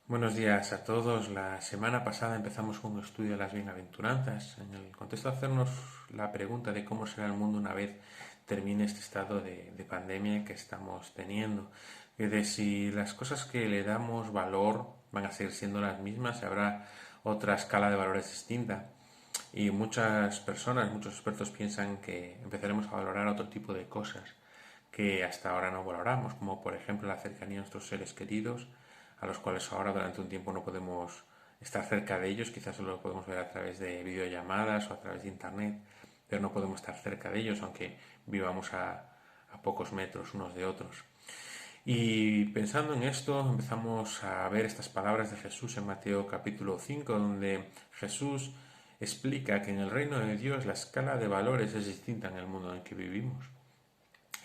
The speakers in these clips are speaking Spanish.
Buenos días a todos. La semana pasada empezamos con un estudio de las bienaventuranzas en el contexto de hacernos la pregunta de cómo será el mundo una vez termine este estado de pandemia que estamos teniendo, y de si las cosas que le damos valor van a seguir siendo las mismas, si habrá otra escala de valores distinta. Y muchas personas, muchos expertos piensan que empezaremos a valorar otro tipo de cosas que hasta ahora no valoramos, como por ejemplo la cercanía a nuestros seres queridos, a los cuales ahora durante un tiempo no podemos estar cerca de ellos, quizás solo lo podemos ver a través de videollamadas o a través de internet, pero no podemos estar cerca de ellos aunque vivamos a pocos metros unos de otros. Y pensando en esto, empezamos a ver estas palabras de Jesús en Mateo capítulo 5, donde Jesús explica que en el reino de Dios la escala de valores es distinta en el mundo en el que vivimos.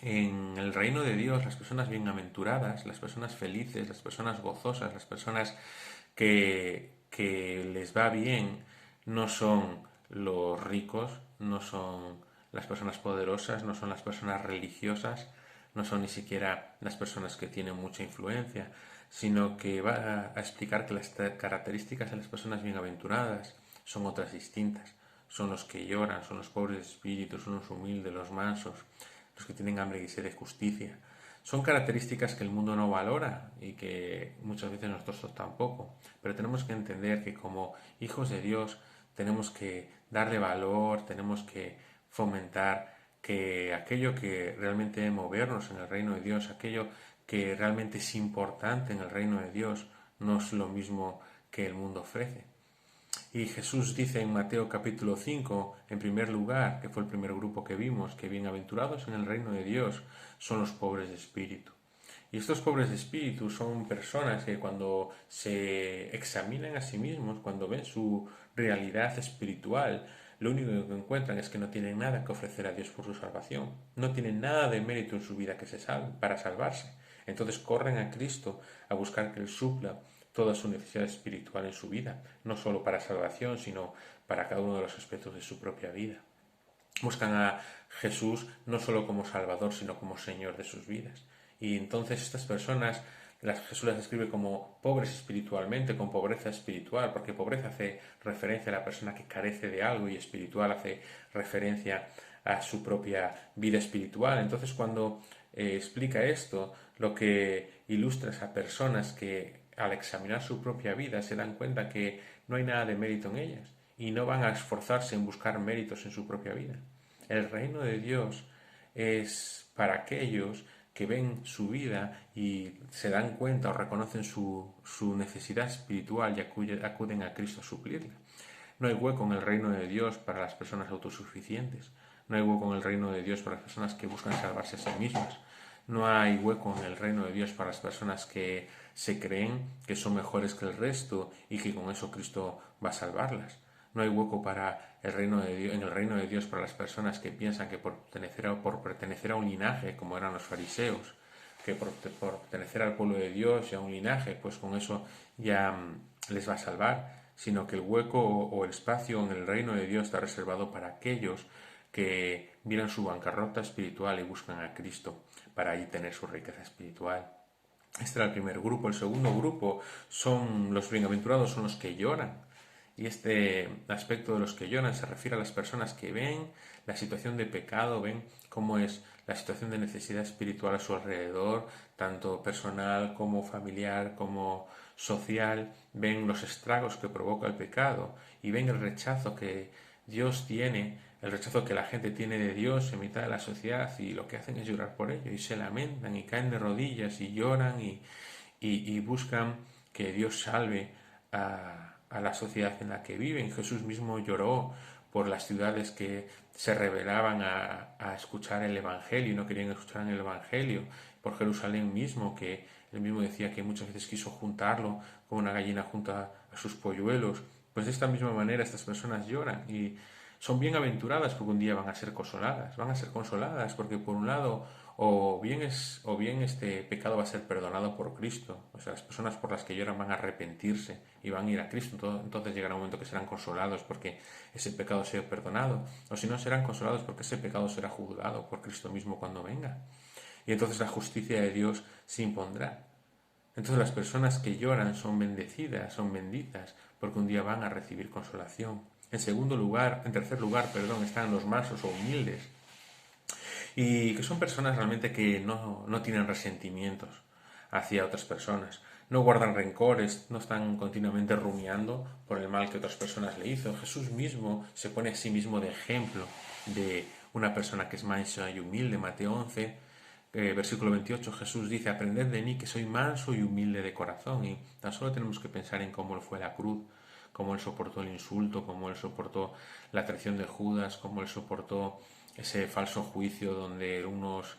En el reino de Dios, las personas bienaventuradas, las personas felices, las personas gozosas, las personas que les va bien, no son los ricos, no son las personas poderosas, no son las personas religiosas, no son ni siquiera las personas que tienen mucha influencia, sino que va a explicar que las características de las personas bienaventuradas son otras distintas. Son los que lloran, son los pobres de espíritu, son los humildes, los mansos, los que tienen hambre y sed de justicia. Son características que el mundo no valora y que muchas veces nosotros tampoco. Pero tenemos que entender que como hijos de Dios tenemos que darle valor, tenemos que fomentar que aquello que realmente debe movernos en el reino de Dios, aquello que realmente es importante en el reino de Dios, no es lo mismo que el mundo ofrece. Y Jesús dice en Mateo capítulo 5, en primer lugar, que fue el primer grupo que vimos, que bienaventurados en el reino de Dios son los pobres de espíritu. Y estos pobres de espíritu son personas que cuando se examinan a sí mismos, cuando ven su realidad espiritual, lo único que encuentran es que no tienen nada que ofrecer a Dios por su salvación. No tienen nada de mérito en su vida que se salve para salvarse. Entonces corren a Cristo a buscar que Él supla toda su necesidad espiritual en su vida, no solo para salvación, sino para cada uno de los aspectos de su propia vida. Buscan a Jesús no solo como Salvador, sino como Señor de sus vidas. Y entonces estas personas, Jesús las describe como pobres espiritualmente, con pobreza espiritual, porque pobreza hace referencia a la persona que carece de algo y espiritual hace referencia a su propia vida espiritual. Entonces cuando explica esto, lo que ilustra es a personas que al examinar su propia vida se dan cuenta que no hay nada de mérito en ellas y no van a esforzarse en buscar méritos en su propia vida. El reino de Dios es para aquellos que ven su vida y se dan cuenta o reconocen su necesidad espiritual y acuden a Cristo a suplirla. No hay hueco en el reino de Dios para las personas autosuficientes. No hay hueco en el reino de Dios para las personas que buscan salvarse a sí mismas. No hay hueco en el reino de Dios para las personas que se creen que son mejores que el resto y que con eso Cristo va a salvarlas. No hay hueco para el reino de Dios, en el reino de Dios para las personas que piensan que por pertenecer a un linaje, como eran los fariseos, que por pertenecer al pueblo de Dios y a un linaje, pues con eso ya les va a salvar, sino que el hueco o el espacio en el reino de Dios está reservado para aquellos que miran su bancarrota espiritual y buscan a Cristo para ahí tener su riqueza espiritual. Este era el primer grupo. El segundo grupo son los bienaventurados, son los que lloran. Y este aspecto de los que lloran se refiere a las personas que ven la situación de pecado, ven cómo es la situación de necesidad espiritual a su alrededor, tanto personal como familiar, como social, ven los estragos que provoca el pecado y ven el rechazo que Dios tiene, el rechazo que la gente tiene de Dios en mitad de la sociedad, y lo que hacen es llorar por ello y se lamentan y caen de rodillas y lloran y buscan que Dios salve a la sociedad en la que viven. Jesús mismo lloró por las ciudades que se rebelaban a escuchar el Evangelio y no querían escuchar el Evangelio, por Jerusalén mismo, que él mismo decía que muchas veces quiso juntarlo como una gallina junta a sus polluelos. Pues de esta misma manera estas personas lloran y son bienaventuradas porque un día van a ser consoladas porque por un lado o bien este pecado va a ser perdonado por Cristo, o sea, las personas por las que lloran van a arrepentirse y van a ir a Cristo, entonces llegará un momento que serán consolados porque ese pecado sea perdonado, o si no serán consolados porque ese pecado será juzgado por Cristo mismo cuando venga. Y entonces la justicia de Dios se impondrá. Entonces las personas que lloran son bendecidas, son benditas, porque un día van a recibir consolación. En tercer lugar, están los mansos o humildes, y que son personas realmente que no tienen resentimientos hacia otras personas, no guardan rencores, no están continuamente rumiando por el mal que otras personas le hizo. Jesús mismo se pone a sí mismo de ejemplo de una persona que es mansa y humilde. Mateo 11, versículo 28, Jesús dice: aprended de mí que soy manso y humilde de corazón. Y tan solo tenemos que pensar en cómo fue la cruz, cómo él soportó el insulto, cómo él soportó la traición de Judas, cómo él soportó ese falso juicio donde unos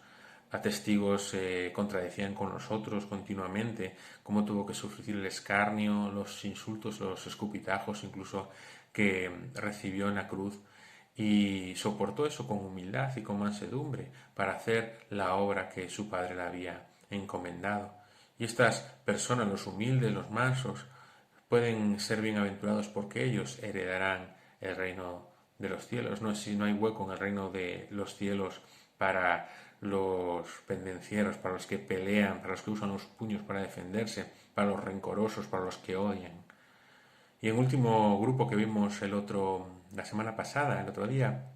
testigos se contradecían con los otros continuamente, cómo tuvo que sufrir el escarnio, los insultos, los escupitajos incluso que recibió en la cruz, y soportó eso con humildad y con mansedumbre para hacer la obra que su padre le había encomendado. Y estas personas, los humildes, los mansos, pueden ser bienaventurados porque ellos heredarán el reino de los cielos. No, si no hay hueco en el reino de los cielos para los pendencieros, para los que pelean, para los que usan los puños para defenderse, para los rencorosos, para los que odian. Y en último grupo que vimos la semana pasada, el otro día,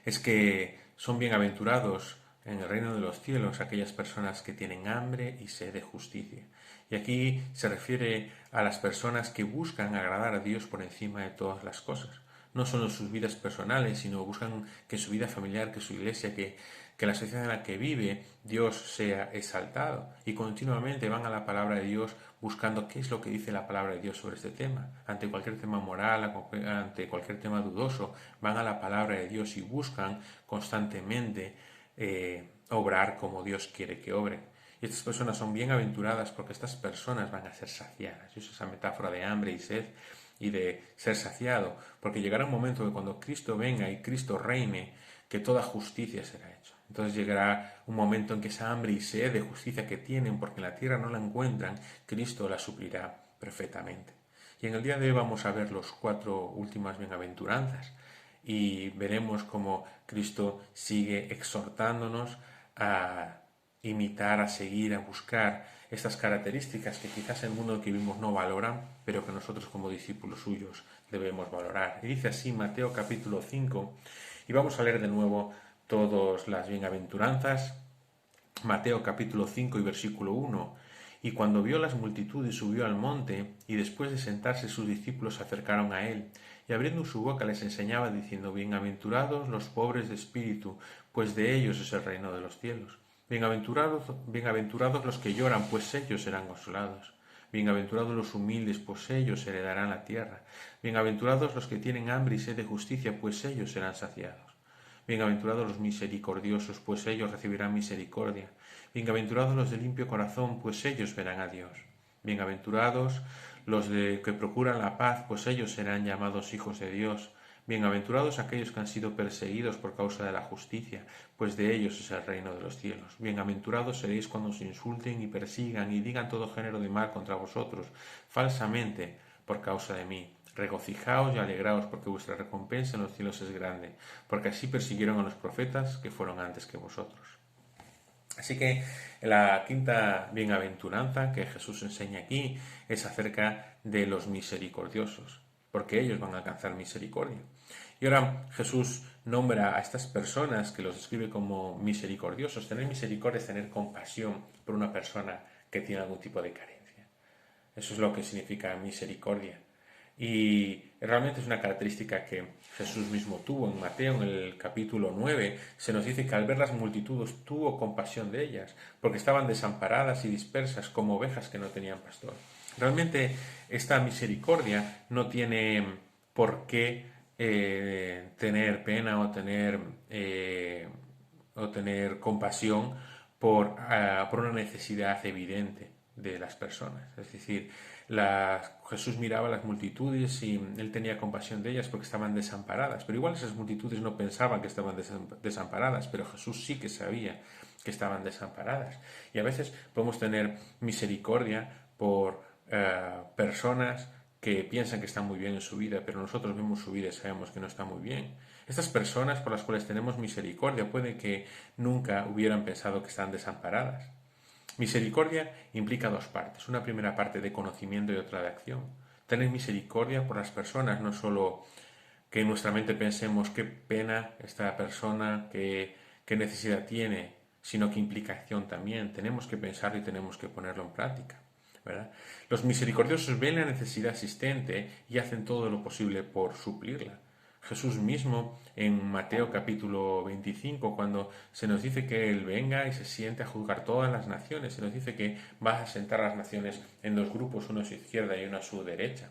es que son bienaventurados en el reino de los cielos aquellas personas que tienen hambre y sed de justicia. Y aquí se refiere a las personas que buscan agradar a Dios por encima de todas las cosas. No solo en sus vidas personales, sino buscan que su vida familiar, que su iglesia, que la sociedad en la que vive, Dios sea exaltado. Y continuamente van a la palabra de Dios buscando qué es lo que dice la palabra de Dios sobre este tema. Ante cualquier tema moral, ante cualquier tema dudoso, van a la palabra de Dios y buscan constantemente obrar como Dios quiere que obren. Y estas personas son bienaventuradas porque estas personas van a ser saciadas. Y eso es esa metáfora de hambre y sed y de ser saciado, porque llegará un momento que cuando Cristo venga y Cristo reine, que toda justicia será hecha. Entonces llegará un momento en que esa hambre y sed de justicia que tienen, porque en la tierra no la encuentran, Cristo la suplirá perfectamente. Y en el día de hoy vamos a ver los 4 últimas bienaventuranzas y veremos cómo Cristo sigue exhortándonos a imitar, a seguir, a buscar estas características que quizás el mundo que vivimos no valoran, pero que nosotros como discípulos suyos debemos valorar. Y dice así Mateo capítulo 5, y vamos a leer de nuevo todas las bienaventuranzas. Mateo capítulo 5 y versículo 1. Y cuando vio las multitudes subió al monte, y después de sentarse sus discípulos se acercaron a él, y abriendo su boca les enseñaba diciendo: bienaventurados los pobres de espíritu, pues de ellos es el reino de los cielos. Bienaventurados los que lloran, pues ellos serán consolados. Bienaventurados los humildes, pues ellos heredarán la tierra. Bienaventurados los que tienen hambre y sed de justicia, pues ellos serán saciados. Bienaventurados los misericordiosos, pues ellos recibirán misericordia. Bienaventurados los de limpio corazón, pues ellos verán a Dios. Bienaventurados los que procuran la paz, pues ellos serán llamados hijos de Dios. Bienaventurados aquellos que han sido perseguidos por causa de la justicia, pues de ellos es el reino de los cielos. Bienaventurados seréis cuando os insulten y persigan y digan todo género de mal contra vosotros, falsamente, por causa de mí. Regocijaos y alegraos, porque vuestra recompensa en los cielos es grande, porque así persiguieron a los profetas que fueron antes que vosotros. Así que la quinta bienaventuranza que Jesús enseña aquí es acerca de los misericordiosos, porque ellos van a alcanzar misericordia. Y ahora Jesús nombra a estas personas que los describe como misericordiosos. Tener misericordia es tener compasión por una persona que tiene algún tipo de carencia. Eso es lo que significa misericordia. Y realmente es una característica que Jesús mismo tuvo. En Mateo, en el capítulo 9, se nos dice que al ver las multitudes tuvo compasión de ellas, porque estaban desamparadas y dispersas como ovejas que no tenían pastor. Realmente esta misericordia no tiene por qué tener pena o tener compasión por una necesidad evidente de las personas. Es decir, Jesús miraba a las multitudes y él tenía compasión de ellas porque estaban desamparadas, pero igual esas multitudes no pensaban que estaban desamparadas, pero Jesús sí que sabía que estaban desamparadas. Y a veces podemos tener misericordia por personas que piensan que están muy bien en su vida, pero nosotros vemos su vida y sabemos que no está muy bien. Estas personas por las cuales tenemos misericordia puede que nunca hubieran pensado que están desamparadas. Misericordia implica dos partes, una primera parte de conocimiento y otra de acción. Tener misericordia por las personas, no solo que en nuestra mente pensemos qué pena esta persona, qué necesidad tiene, sino que implica acción también. Tenemos que pensarlo y tenemos que ponerlo en práctica, ¿verdad? Los misericordiosos ven la necesidad existente y hacen todo lo posible por suplirla. Jesús mismo en Mateo capítulo 25, cuando se nos dice que Él venga y se siente a juzgar todas las naciones, se nos dice que va a sentar a las naciones en dos grupos, uno a su izquierda y uno a su derecha.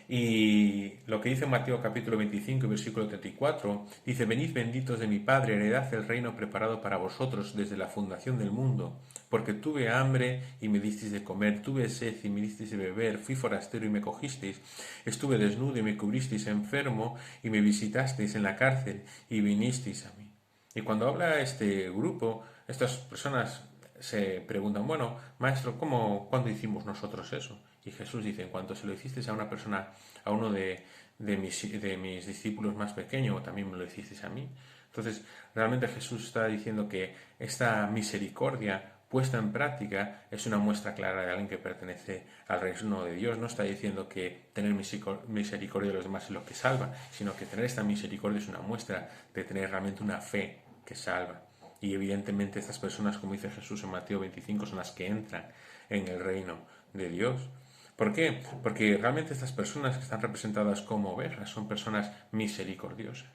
Y lo que dice Mateo capítulo 25, versículo 34, dice, venid benditos de mi Padre, heredad el reino preparado para vosotros desde la fundación del mundo, porque tuve hambre y me disteis de comer, tuve sed y me disteis de beber, fui forastero y me cogisteis, estuve desnudo y me cubristeis, enfermo y me visitasteis en la cárcel y vinisteis a mí. Y cuando habla este grupo, estas personas se preguntan, bueno, maestro, ¿cuándo hicimos nosotros eso? Y Jesús dice, en cuanto se lo hicisteis a una persona, a uno de mis discípulos más pequeños, también me lo hicisteis a mí. Entonces, realmente Jesús está diciendo que esta misericordia puesta en práctica es una muestra clara de alguien que pertenece al reino de Dios. No está diciendo que tener misericordia de los demás es lo que salva, sino que tener esta misericordia es una muestra de tener realmente una fe que salva. Y evidentemente estas personas, como dice Jesús en Mateo 25, son las que entran en el reino de Dios. ¿Por qué? Porque realmente estas personas que están representadas como ovejas son personas misericordiosas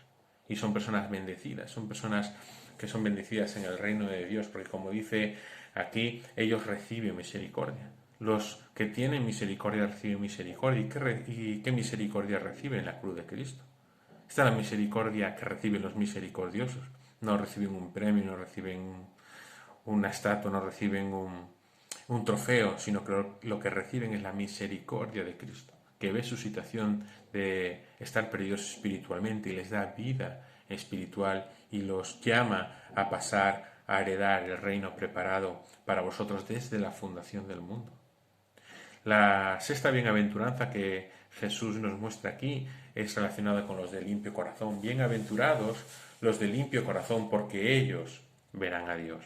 y son personas bendecidas, son personas que son bendecidas en el reino de Dios, porque como dice aquí, ellos reciben misericordia. Los que tienen misericordia reciben misericordia. ¿Y qué misericordia reciben? La cruz de Cristo. Esta es la misericordia que reciben los misericordiosos. No reciben un premio, no reciben una estatua, no reciben un trofeo, sino que lo que reciben es la misericordia de Cristo, que ve su situación de estar perdidos espiritualmente y les da vida espiritual y los llama a pasar a heredar el reino preparado para vosotros desde la fundación del mundo. La sexta bienaventuranza que Jesús nos muestra aquí es relacionada con los de limpio corazón. Bienaventurados los de limpio corazón, porque ellos verán a Dios.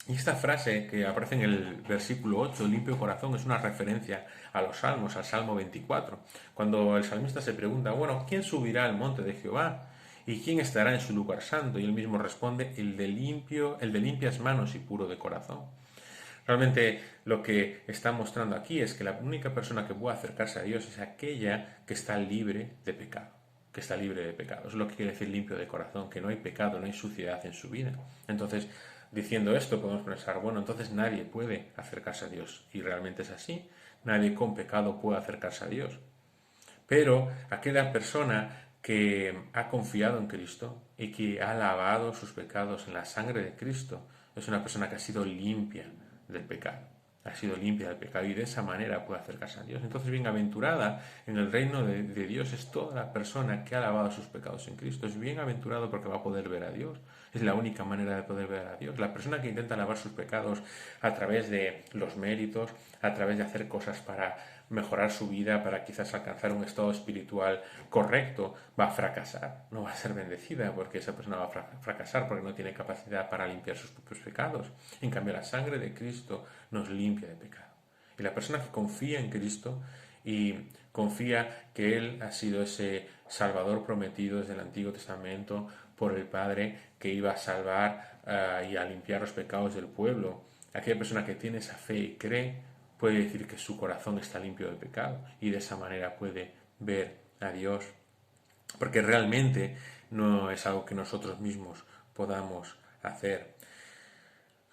Y esta frase que aparece en el versículo 8, limpio corazón, es una referencia a los salmos, al Salmo 24, cuando el salmista se pregunta, bueno, ¿quién subirá al monte de Jehová? ¿Y quién estará en su lugar santo? Y él mismo responde, el de limpias manos y puro de corazón. Realmente lo que está mostrando aquí es que la única persona que puede acercarse a Dios es aquella que está libre de pecado, que está libre de pecado. Eso es lo que quiere decir limpio de corazón, que no hay pecado, no hay suciedad en su vida. Entonces, diciendo esto, podemos pensar, bueno, entonces nadie puede acercarse a Dios. Y realmente es así. Nadie con pecado puede acercarse a Dios. Pero aquella persona que ha confiado en Cristo y que ha lavado sus pecados en la sangre de Cristo es una persona que ha sido limpia del pecado. Ha sido limpia del pecado y de esa manera puede acercarse a Dios. Entonces, bienaventurada en el reino de Dios es toda la persona que ha lavado sus pecados en Cristo. Es bienaventurado porque va a poder ver a Dios. Es la única manera de poder ver a Dios. La persona que intenta lavar sus pecados a través de los méritos, a través de hacer cosas para mejorar su vida, para quizás alcanzar un estado espiritual correcto, va a fracasar, no va a ser bendecida porque esa persona va a fracasar porque no tiene capacidad para limpiar sus propios pecados. En cambio, la sangre de Cristo nos limpia de pecado. Y la persona que confía en Cristo y confía que Él ha sido ese Salvador prometido desde el Antiguo Testamento por el Padre que iba a salvar y a limpiar los pecados del pueblo, aquella persona que tiene esa fe y cree, puede decir que su corazón está limpio de pecado y de esa manera puede ver a Dios. Porque realmente no es algo que nosotros mismos podamos hacer.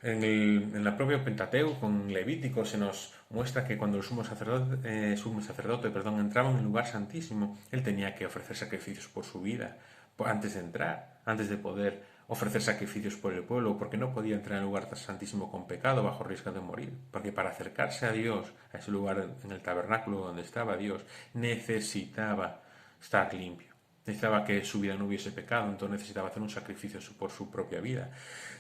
En la propia Pentateuco, en Levítico, se nos muestra que cuando el sumo sacerdote entraba en el lugar santísimo, él tenía que ofrecer sacrificios por su vida, antes de entrar, antes de poder ofrecer sacrificios por el pueblo, porque no podía entrar en el lugar santísimo con pecado, bajo riesgo de morir. Porque para acercarse a Dios, a ese lugar en el tabernáculo donde estaba Dios, necesitaba estar limpio. Necesitaba que su vida no hubiese pecado, entonces necesitaba hacer un sacrificio por su propia vida.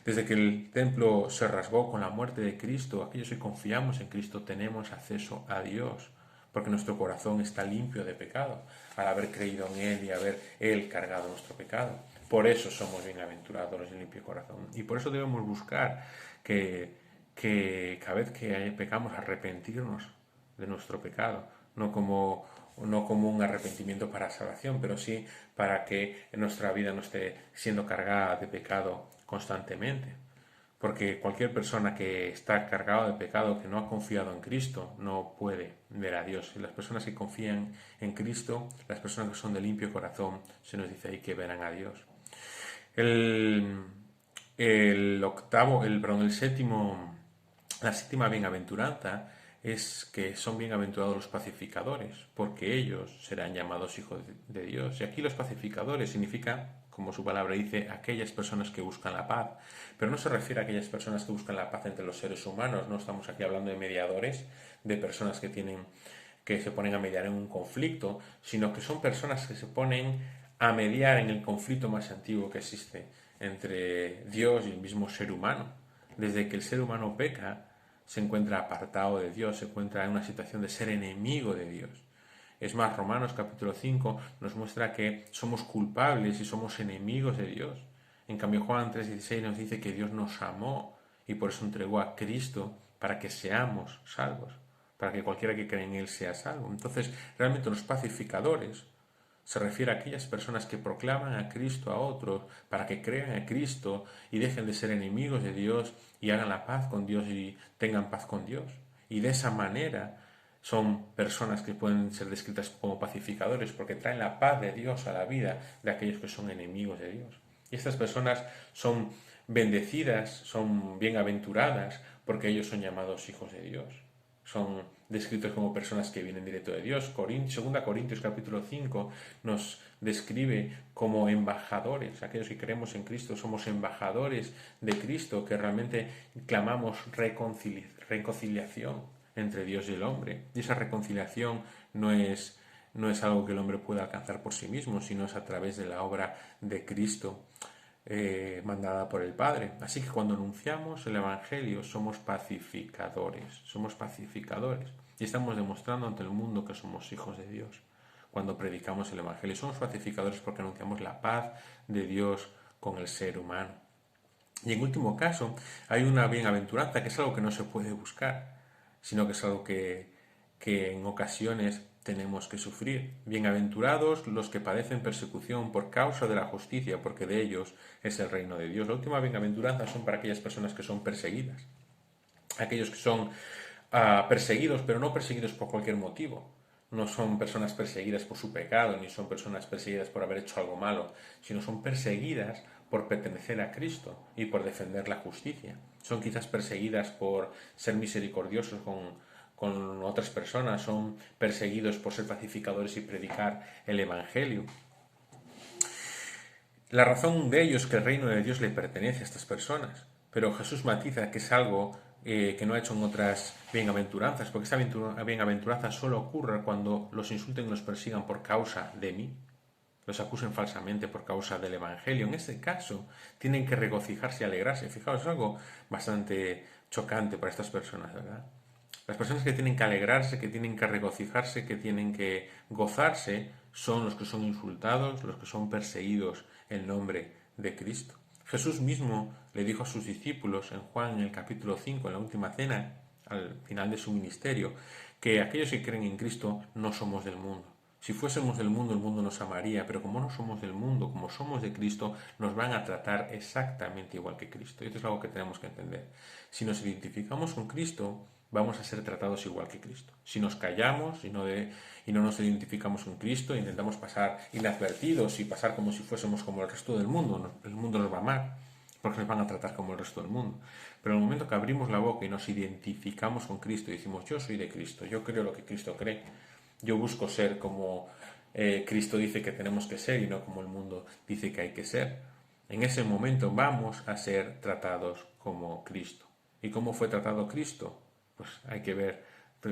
Desde que el templo se rasgó con la muerte de Cristo, aquellos que confiamos en Cristo tenemos acceso a Dios, porque nuestro corazón está limpio de pecado, al haber creído en Él y haber Él cargado nuestro pecado. Por eso somos bienaventurados los de limpio corazón. Y por eso debemos buscar que que cada vez que pecamos arrepentirnos de nuestro pecado, no como un arrepentimiento para salvación, pero sí para que nuestra vida no esté siendo cargada de pecado constantemente. Porque cualquier persona que está cargada de pecado, que no ha confiado en Cristo, no puede ver a Dios. Y las personas que confían en Cristo, las personas que son de limpio corazón, se nos dice ahí que verán a Dios. El, el séptimo, la séptima bienaventuranza es que son bienaventurados los pacificadores, porque ellos serán llamados hijos de Dios. Y aquí los pacificadores significa, como su palabra dice, aquellas personas que buscan la paz. Pero no se refiere a aquellas personas que buscan la paz entre los seres humanos, no estamos aquí hablando de mediadores, de personas que se ponen a mediar en un conflicto, sino que son personas que se ponen a mediar en el conflicto más antiguo que existe entre Dios y el mismo ser humano. Desde que el ser humano peca, se encuentra apartado de Dios, se encuentra en una situación de ser enemigo de Dios. Es más, Romanos capítulo 5 nos muestra que somos culpables y somos enemigos de Dios. En cambio, Juan 3:16 nos dice que Dios nos amó y por eso entregó a Cristo para que seamos salvos, para que cualquiera que cree en Él sea salvo. Entonces, realmente los pacificadores se refiere a aquellas personas que proclaman a Cristo a otros para que crean a Cristo y dejen de ser enemigos de Dios y hagan la paz con Dios y tengan paz con Dios. Y de esa manera son personas que pueden ser descritas como pacificadores porque traen la paz de Dios a la vida de aquellos que son enemigos de Dios. Y estas personas son bendecidas, son bienaventuradas porque ellos son llamados hijos de Dios. Son descritos como personas que vienen directo de Dios. 2 Corintios capítulo 5 nos describe como embajadores. Aquellos que creemos en Cristo somos embajadores de Cristo, que realmente clamamos reconciliación entre Dios y el hombre. Y esa reconciliación no es algo que el hombre pueda alcanzar por sí mismo, sino es a través de la obra de Cristo mandada por el Padre. Así que cuando anunciamos el Evangelio somos pacificadores, y estamos demostrando ante el mundo que somos hijos de Dios. Cuando predicamos el Evangelio somos pacificadores porque anunciamos la paz de Dios con el ser humano. Y en último caso hay una bienaventuranza que es algo que no se puede buscar, sino que es algo que en ocasiones tenemos que sufrir. Bienaventurados los que padecen persecución por causa de la justicia, porque de ellos es el reino de Dios. La última bienaventuranza son para aquellas personas que son perseguidas. Aquellos que son perseguidos, pero no perseguidos por cualquier motivo. No son personas perseguidas por su pecado, ni son personas perseguidas por haber hecho algo malo, sino son perseguidas por pertenecer a Cristo y por defender la justicia. Son quizás perseguidas por ser misericordiosos con otras personas, son perseguidos por ser pacificadores y predicar el Evangelio. La razón de ello es que el reino de Dios le pertenece a estas personas, pero Jesús matiza que es algo que no ha hecho en otras bienaventuranzas, porque esta bienaventuranza solo ocurre cuando los insulten y los persigan por causa de mí, los acusen falsamente por causa del Evangelio. En este caso, tienen que regocijarse y alegrarse. Fijaos, es algo bastante chocante para estas personas, ¿verdad? Las personas que tienen que alegrarse, que tienen que regocijarse, que tienen que gozarse, son los que son insultados, los que son perseguidos en nombre de Cristo. Jesús mismo le dijo a sus discípulos en Juan en el capítulo 5, en la última cena, al final de su ministerio, que aquellos que creen en Cristo no somos del mundo. Si fuésemos del mundo, el mundo nos amaría, pero como no somos del mundo, como somos de Cristo, nos van a tratar exactamente igual que Cristo. Y esto es algo que tenemos que entender. Si nos identificamos con Cristo, vamos a ser tratados igual que Cristo. Si nos callamos y no nos identificamos con Cristo, intentamos pasar inadvertidos y pasar como si fuésemos como el resto del mundo nos va a amar, porque nos van a tratar como el resto del mundo. Pero en el momento que abrimos la boca y nos identificamos con Cristo y decimos, yo soy de Cristo, yo creo lo que Cristo cree, yo busco ser como Cristo dice que tenemos que ser y no como el mundo dice que hay que ser, en ese momento vamos a ser tratados como Cristo. ¿Y cómo fue tratado Cristo? Pues hay que ver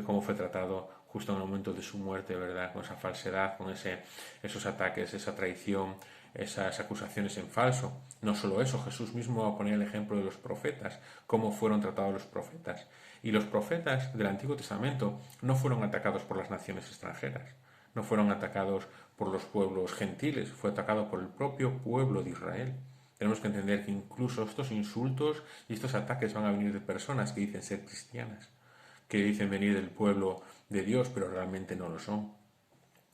cómo fue tratado justo en el momento de su muerte, ¿verdad? Con esa falsedad, con esos ataques, esa traición, esas acusaciones en falso. No solo eso, Jesús mismo ponía el ejemplo de los profetas, cómo fueron tratados los profetas. Y los profetas del Antiguo Testamento no fueron atacados por las naciones extranjeras, no fueron atacados por los pueblos gentiles, fue atacado por el propio pueblo de Israel. Tenemos que entender que incluso estos insultos y estos ataques van a venir de personas que dicen ser cristianas, que dicen venir del pueblo de Dios, pero realmente no lo son.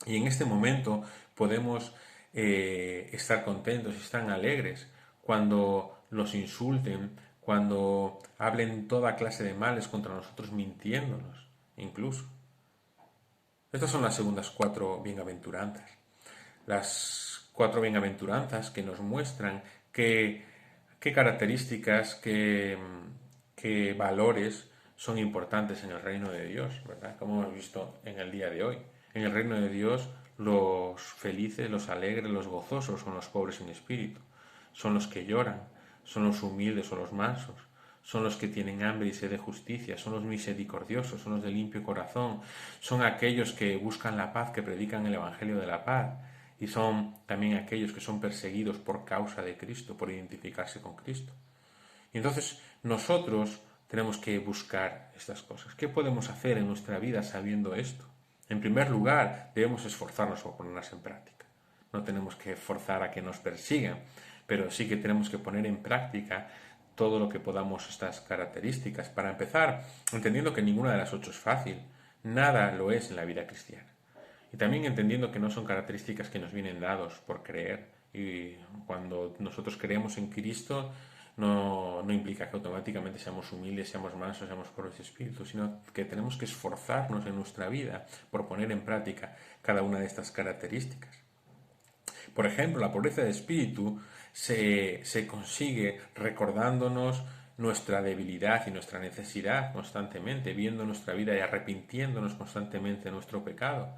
Y en este momento podemos estar contentos y estar alegres cuando los insulten, cuando hablen toda clase de males contra nosotros, mintiéndonos, incluso. Estas son las segundas 4 bienaventuranzas. Las 4 bienaventuranzas que nos muestran qué características, qué valores son importantes en el reino de Dios, ¿verdad? Como hemos visto en el día de hoy. En el reino de Dios, los felices, los alegres, los gozosos son los pobres en espíritu, son los que lloran, son los humildes, son los mansos, son los que tienen hambre y sed de justicia, son los misericordiosos, son los de limpio corazón, son aquellos que buscan la paz, que predican el Evangelio de la paz, y son también aquellos que son perseguidos por causa de Cristo, por identificarse con Cristo. Y entonces nosotros tenemos que buscar estas cosas. ¿Qué podemos hacer en nuestra vida sabiendo esto? En primer lugar, debemos esforzarnos por ponerlas en práctica. No tenemos que forzar a que nos persigan, pero sí que tenemos que poner en práctica todo lo que podamos estas características. Para empezar, entendiendo que ninguna de las 8 es fácil, nada lo es en la vida cristiana. Y también entendiendo que no son características que nos vienen dados por creer. Y cuando nosotros creemos en Cristo, no implica que automáticamente seamos humildes, seamos mansos, seamos pobres de espíritu, sino que tenemos que esforzarnos en nuestra vida por poner en práctica cada una de estas características. Por ejemplo, la pobreza de espíritu se consigue recordándonos nuestra debilidad y nuestra necesidad constantemente, viendo nuestra vida y arrepintiéndonos constantemente de nuestro pecado,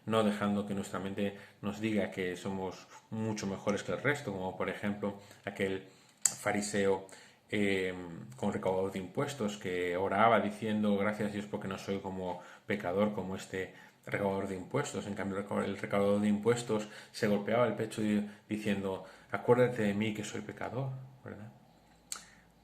no dejando que nuestra mente nos diga que somos mucho mejores que el resto, como por ejemplo aquel fariseo con recaudador de impuestos que oraba diciendo gracias a Dios porque no soy como pecador como este recaudador de impuestos. En cambio, el recaudador de impuestos se golpeaba el pecho diciendo acuérdate de mí que soy pecador, ¿verdad?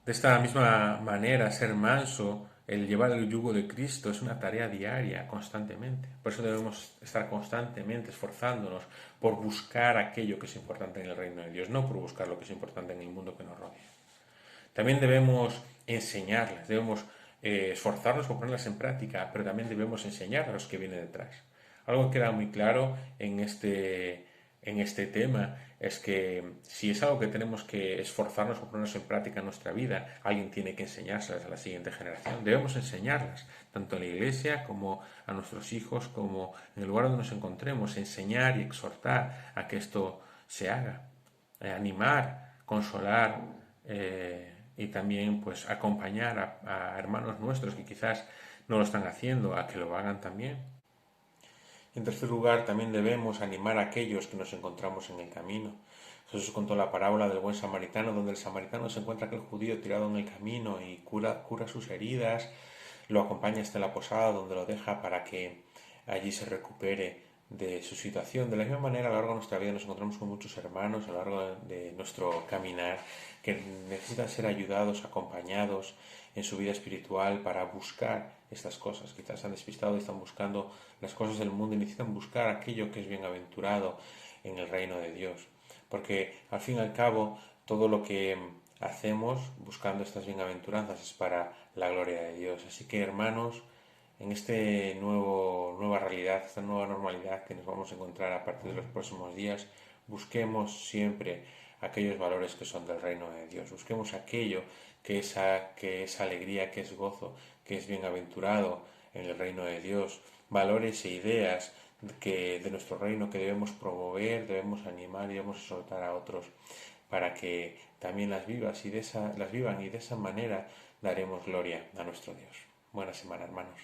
De esta misma manera, ser manso, el llevar el yugo de Cristo es una tarea diaria, constantemente. Por eso debemos estar constantemente esforzándonos por buscar aquello que es importante en el reino de Dios, no por buscar lo que es importante en el mundo que nos rodea. También debemos enseñarlas, debemos esforzarnos por ponerlas en práctica, pero también debemos enseñar a los que vienen detrás. Algo que queda muy claro en este tema es que si es algo que tenemos que esforzarnos por ponernos en práctica en nuestra vida, alguien tiene que enseñárselas a la siguiente generación. Debemos enseñarlas, tanto en la iglesia como a nuestros hijos, como en el lugar donde nos encontremos, enseñar y exhortar a que esto se haga, animar, consolar, y también pues acompañar a hermanos nuestros que quizás no lo están haciendo a que lo hagan también. En tercer lugar, también debemos animar a aquellos que nos encontramos en el camino. Jesús contó la parábola del buen samaritano, donde el samaritano se encuentra aquel judío tirado en el camino y cura sus heridas, lo acompaña hasta la posada donde lo deja para que allí se recupere de su situación. De la misma manera, a lo largo de nuestra vida nos encontramos con muchos hermanos, a lo largo de nuestro caminar, que necesitan ser ayudados, acompañados en su vida espiritual para buscar estas cosas. Quizás se han despistado y están buscando las cosas del mundo y necesitan buscar aquello que es bienaventurado en el reino de Dios. Porque al fin y al cabo, todo lo que hacemos buscando estas bienaventuranzas es para la gloria de Dios. Así que, hermanos, en esta nueva realidad, esta nueva normalidad que nos vamos a encontrar a partir de los próximos días, busquemos siempre aquellos valores que son del reino de Dios. Busquemos aquello que es alegría, que es gozo, que es bienaventurado en el reino de Dios. Valores e ideas de nuestro reino que debemos promover, debemos animar y debemos exhortar a otros para que también las vivan y de esa manera daremos gloria a nuestro Dios. Buena semana, hermanos.